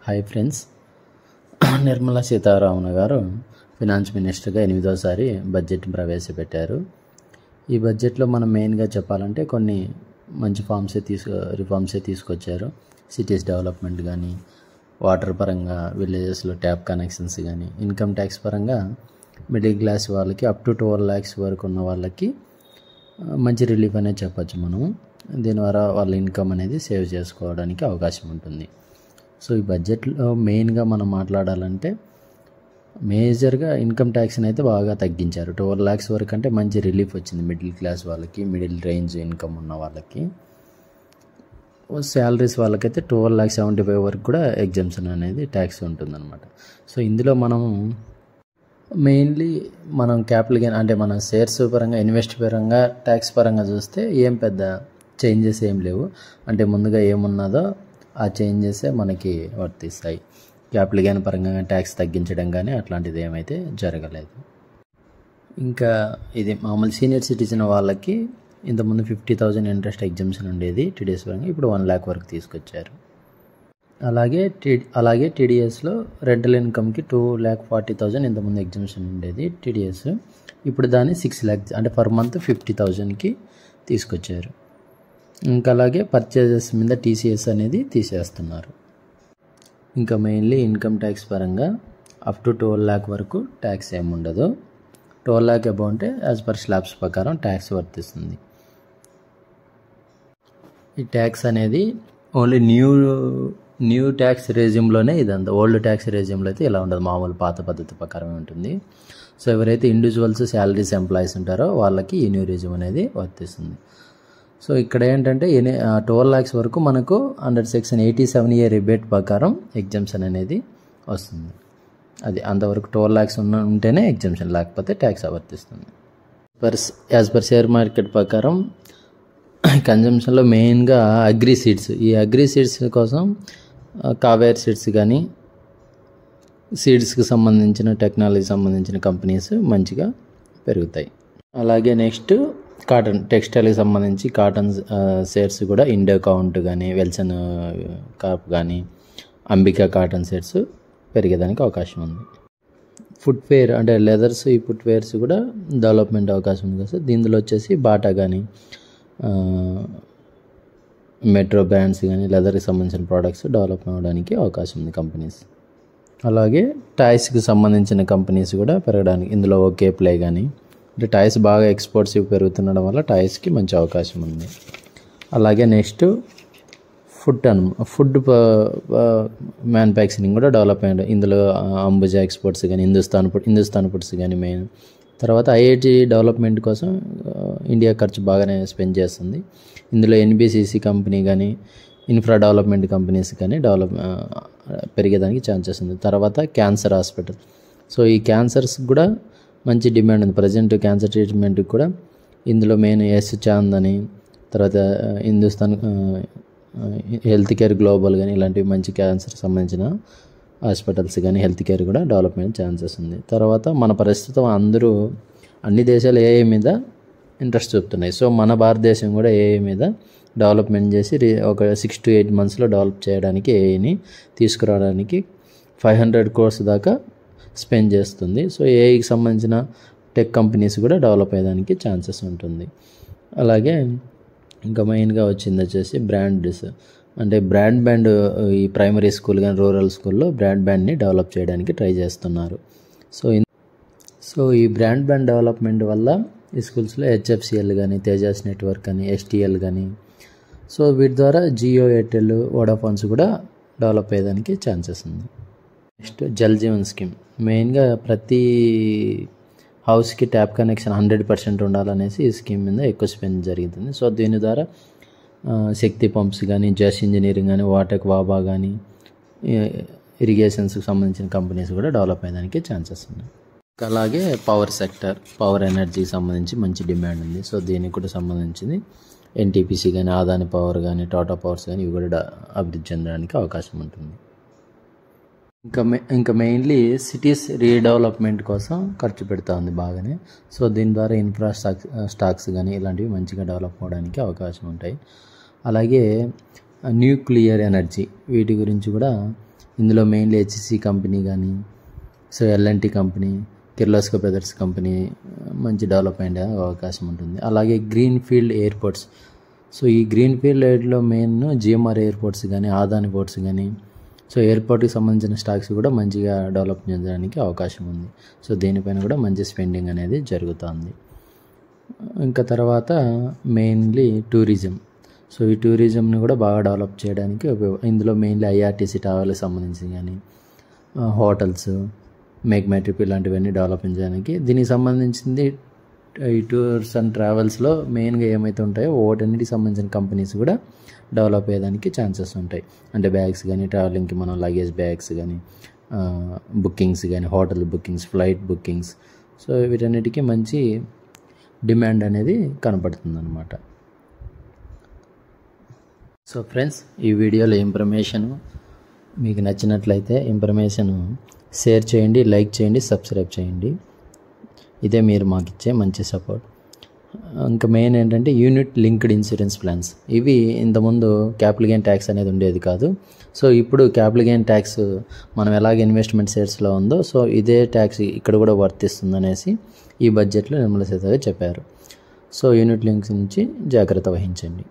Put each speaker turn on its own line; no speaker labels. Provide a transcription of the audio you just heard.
Hi friends, Nirmala Sitharaman గారు finance మినిస్టర్గా 8వ సారి బడ్జెట్ని ప్రవేశపెట్టారు. ఈ బడ్జెట్లో మనం మెయిన్గా చెప్పాలంటే కొన్ని మంచి రిఫార్మ్సే తీసుకొచ్చారు. సిటీస్ డెవలప్మెంట్ కానీ, వాటర్ పరంగా విలేజెస్లో ట్యాప్ కనెక్షన్స్ కానీ, ఇన్కమ్ ట్యాక్స్ పరంగా మిడిల్ క్లాస్ వాళ్ళకి అప్ టు 12 lakhs వరకు ఉన్న వాళ్ళకి మంచి రిలీఫ్ అనేది చెప్పచ్చు. మనము దీని ద్వారా వాళ్ళ ఇన్కమ్ అనేది సేవ్ చేసుకోవడానికి అవకాశం ఉంటుంది. సో ఈ బడ్జెట్లో మెయిన్గా మనం మాట్లాడాలంటే మేజర్గా ఇన్కమ్ ట్యాక్స్ని అయితే బాగా తగ్గించారు. 12 lakhs వరకు అంటే మంచి రిలీఫ్ వచ్చింది మిడిల్ క్లాస్ వాళ్ళకి, మిడిల్ రేంజ్ ఇన్కమ్ ఉన్న వాళ్ళకి. శాలరీస్ వాళ్ళకైతే 12,75,000 వరకు కూడా ఎగ్జామ్షన్ అనేది ట్యాక్స్ ఉంటుందన్నమాట. సో ఇందులో మనము మెయిన్లీ మనం క్యాపిటల్ గెయిన్ అంటే మన షేర్స్ పరంగా, ఇన్వెస్ట్ పరంగా, ట్యాక్స్ పరంగా చూస్తే ఏం పెద్ద చేంజెస్ ఏం లేవు. అంటే ముందుగా ఏమున్నదో ఆ చేంజెసే మనకి వర్తిస్తాయి. క్యాపిటల్ గెయిన్ పరంగా ట్యాక్స్ తగ్గించడం కానీ అట్లాంటిది ఏమైతే జరగలేదు. ఇంకా ఇది మామూలు సీనియర్ సిటిజన్ వాళ్ళకి ఇంతకుముందు 50,000 ఇంట్రెస్ట్ ఎగ్జామ్షన్ ఉండేది టీడీఎస్ పరంగా, ఇప్పుడు 1 lakh వరకు తీసుకొచ్చారు. అలాగే టీడీఎస్లో రెంటల్ ఇన్కమ్కి 2,40,000 ఇంతకుముందు ఎగ్జామ్షన్ ఉండేది టీడీఎస్, ఇప్పుడు దాన్ని 6 lakhs అంటే పర్ మంత్ 50,000కి తీసుకొచ్చారు. ఇంకా అలాగే పర్చేజెస్ మీద టీసీఎస్ అనేది తీసేస్తున్నారు. ఇంకా మెయిన్లీ ఇన్కమ్ ట్యాక్స్ పరంగా అప్ టు 12 lakh వరకు ట్యాక్స్ ఏమి ఉండదు. 12 lakh అబౌవ్ అంటే యాజ్ పర్ స్లాబ్స్ ప్రకారం ట్యాక్స్ వర్తిస్తుంది. ఈ ట్యాక్స్ అనేది ఓన్లీ న్యూ ట్యాక్స్ రెజ్యూమ్లోనే ఇదంతా. ఓల్డ్ ట్యాక్స్ రెజ్యూమ్లో అయితే ఇలా ఉండదు, మామూలు పాత పద్ధతి ప్రకారమే ఉంటుంది. సో ఎవరైతే ఇండివిజువల్స్ శాలరీస్ ఎంప్లాయీస్ ఉంటారో వాళ్ళకి ఈ న్యూ రెజ్యూమ్ అనేది వర్తిస్తుంది. సో ఇక్కడ ఏంటంటే 12 lakhs వరకు మనకు అండర్ సెక్షన్ 87A రిబేట్ ప్రకారం ఎగ్జామ్షన్ అనేది వస్తుంది. అది అంతవరకు 12 lakhs ఉంటేనే ఎగ్జామ్షన్, లేకపోతే ట్యాక్స్ వర్తిస్తుంది. యాజ్ పర్ షేర్ మార్కెట్ ప్రకారం కన్జంప్షన్లో మెయిన్గా అగ్రి సీడ్స్, ఈ అగ్రి సీడ్స్ కోసం కావేర్ సీడ్స్ కానీ, సీడ్స్కి సంబంధించిన టెక్నాలజీ సంబంధించిన కంపెనీస్ మంచిగా పెరుగుతాయి. అలాగే నెక్స్ట్ కాటన్, టెక్స్టైల్కి సంబంధించి కాటన్ షేర్స్ కూడా ఇండియా కౌంట్ కానీ, వెల్సన్ కార్ప్ కానీ, అంబికా కాటన్ షేర్స్ పెరిగేదానికి అవకాశం ఉంది. ఫుట్వేర్ అంటే లెదర్స్, ఈ ఫుట్వేర్స్ కూడా డెవలప్మెంట్ అవకాశం ఉంది కదా. దీనిలో వచ్చేసి బాటా కానీ, మెట్రో బ్రాండ్స్ కానీ, లెదర్కి సంబంధించిన ప్రోడక్ట్స్ డెవలప్ అవ్వడానికి అవకాశం ఉంది కంపెనీస్. అలాగే టాయ్స్కి సంబంధించిన కంపెనీస్ కూడా పెరగడానికి, ఇందులో ఓకే ప్లే కానీ, అంటే టాయ్స్ బాగా ఎక్స్పోర్ట్స్ పెరుగుతుండడం వల్ల టాయ్స్కి మంచి అవకాశం ఉంది. అలాగే నెక్స్ట్ ఫుడ్ మ్యానుఫ్యాక్చరింగ్ కూడా డెవలప్ అయ్యాడు. ఇందులో అంబుజా ఎక్స్పోర్ట్స్ కానీ, హిందుస్థాన్ ఫుడ్స్ కానీ మెయిన్. తర్వాత ఐఐటి డెవలప్మెంట్ కోసం ఇండియా ఖర్చు బాగానే స్పెండ్ చేస్తుంది. ఇందులో ఎన్బిసిసి కంపెనీ కానీ, ఇన్ఫ్రా డెవలప్మెంట్ కంపెనీస్ కానీ పెరిగేదానికి ఛాన్సెస్ ఉంది. తర్వాత క్యాన్సర్ హాస్పిటల్, సో ఈ క్యాన్సర్స్ కూడా మంచి డిమాండ్ ఉంది. ప్రజెంట్ క్యాన్సర్ ట్రీట్మెంట్కి కూడా ఇందులో మెయిన్ చాంద్ అని, తర్వాత హిందుస్థాన్ హెల్త్ కేర్ గ్లోబల్ కానీ, ఇలాంటివి మంచి క్యాన్సర్ సంబంధించిన హాస్పిటల్స్ కానీ, హెల్త్ కేర్ కూడా డెవలప్మెంట్ ఛాన్సెస్ ఉంది. తర్వాత మన ప్రస్తుతం అన్ని దేశాలు ఏఐ మీద ఇంట్రెస్ట్ చూపుతున్నాయి. సో మన భారతదేశం కూడా ఏఐ మీద డెవలప్మెంట్ చేసి ఒక 6 to 8 monthsలో డెవలప్ చేయడానికి, ఏఐని తీసుకురావడానికి 500 crores దాకా స్పెండ్ చేస్తుంది. సో ఏఐకి సంబంధించిన టెక్ కంపెనీస్ కూడా డెవలప్ అయ్యేదానికి ఛాన్సెస్ ఉంటుంది. అలాగే ఇంకా మెయిన్గా వచ్చింది వచ్చేసి బ్రాండ్స్, అంటే బ్రాడ్బ్యాండ్, ఈ ప్రైమరీ స్కూల్ కానీ, రూరల్ స్కూల్లో బ్రాడ్బ్యాండ్ని డెవలప్ చేయడానికి ట్రై చేస్తున్నారు. సో ఈ బ్రాడ్బ్యాండ్ డెవలప్మెంట్ వల్ల ఈ స్కూల్స్లో హెచ్ఎఫ్సిఎల్ కానీ, తేజాస్ నెట్వర్క్ కానీ, ఎస్టీఎల్ కానీ, సో వీటి ద్వారా జియో, ఎయిర్టెల్, వోడాఫోన్స్ కూడా డెవలప్ అయ్యేదానికి ఛాన్సెస్ ఉంది. నెక్స్ట్ జల్ జీవన్ స్కీమ్, మెయిన్గా ప్రతి హౌస్కి ట్యాప్ కనెక్షన్ 100% ఉండాలనేసి ఈ స్కీమ్ మీద ఎక్కువ స్పెండ్ జరుగుతుంది. సో దీని ద్వారా శక్తి పంప్స్ కానీ, జస్ ఇంజనీరింగ్ కానీ, వాటెక్ వాబా కానీ, ఇరిగేషన్స్కి సంబంధించిన కంపెనీస్ కూడా డెవలప్ అయ్యేదానికి ఛాన్సెస్ ఉన్నాయి. అలాగే పవర్ సెక్టర్, పవర్ ఎనర్జీకి సంబంధించి మంచి డిమాండ్ ఉంది. సో దీనికి కూడా సంబంధించింది ఎన్టీపీసీ కానీ, అదాని పవర్ కానీ, టాటా పవర్స్ కానీ, ఇవి కూడా అభివృద్ధి చెందడానికి అవకాశం ఉంటుంది. ఇంకా మెయిన్లీ సిటీస్ రీడెవలప్మెంట్ కోసం ఖర్చు పెడతా ఉంది బాగానే. సో దీని ద్వారా స్టాక్స్ కానీ ఇలాంటివి మంచిగా డెవలప్ అవ్వడానికి అవకాశం ఉంటాయి. అలాగే న్యూక్లియర్ ఎనర్జీ, వీటి గురించి కూడా ఇందులో మెయిన్లీ హెచ్సిసి కంపెనీ కానీ, so LNT company, Kirloskar brothers company మంచి డెవలప్మెంట్ అవకాశం ఉంటుంది. అలాగే గ్రీన్ ఫీల్డ్ ఎయిర్పోర్ట్స్. సో ఈ గ్రీన్ ఫీల్డ్ ఎయిర్లో మెయిన్ జిఎంఆర్ ఎయిర్పోర్ట్స్ కానీ, ఆదాని పోర్ట్స్ కానీ, సో ఎయిర్పోర్ట్కి సంబంధించిన స్టాక్స్ కూడా మంచిగా డెవలప్ చేయడానికి అవకాశం ఉంది. సో దీనిపైన కూడా మంచి స్పెండింగ్ అనేది జరుగుతుంది. ఇంకా తర్వాత మెయిన్లీ టూరిజం. సో ఈ టూరిజంని కూడా బాగా డెవలప్ చేయడానికి ఇందులో మెయిన్లీ ఐఆర్టీసీ ట్రావెల్కి సంబంధించి కానీ, హోటల్స్, మేక్ మై ట్రిప్ ఇలాంటివన్నీ డెవలప్ చేయడానికి, దీనికి సంబంధించింది ఈ టూర్స్ అండ్ ట్రావెల్స్లో మెయిన్గా ఏమైతే ఉంటాయో వాటన్నిటికి సంబంధించిన కంపెనీస్ కూడా డెవలప్ అయ్యేదానికి ఛాన్సెస్ ఉంటాయి. అంటే బ్యాగ్స్ కానీ, ట్రావెలింగ్కి మనం లగేజ్ బ్యాగ్స్ కానీ, బుకింగ్స్ కానీ, hotel bookings, flight bookings, so వీటన్నిటికీ మంచి డిమాండ్ అనేది కనపడుతుంది అన్నమాట. సో ఫ్రెండ్స్, ఈ వీడియోలో ఇన్ఫర్మేషన్ మీకు నచ్చినట్లయితే ఇన్ఫర్మేషన్ షేర్ చేయండి, లైక్ చేయండి, సబ్స్క్రైబ్ చేయండి. ఇదే మీరు మాకు ఇచ్చే మంచి సపోర్ట్. ఇంకా మెయిన్ ఏంటంటే యూనిట్ లింక్డ్ ఇన్సూరెన్స్ ప్లాన్స్. ఇవి ఇంతకుముందు క్యాపిటల్ గెయిన్ ట్యాక్స్ అనేది ఉండేది కాదు. సో ఇప్పుడు క్యాపిటల్ గెయిన్ ట్యాక్స్ మనం ఎలాగ ఇన్వెస్ట్మెంట్ షేర్స్లో ఉందో, సో ఇదే ట్యాక్స్ ఇక్కడ కూడా వర్తిస్తుంది అనేసి ఈ బడ్జెట్లో నిర్మలా సీతారామన్ చెప్పారు. సో యూనిట్ లింక్స్ నుంచి జాగ్రత్త వహించండి.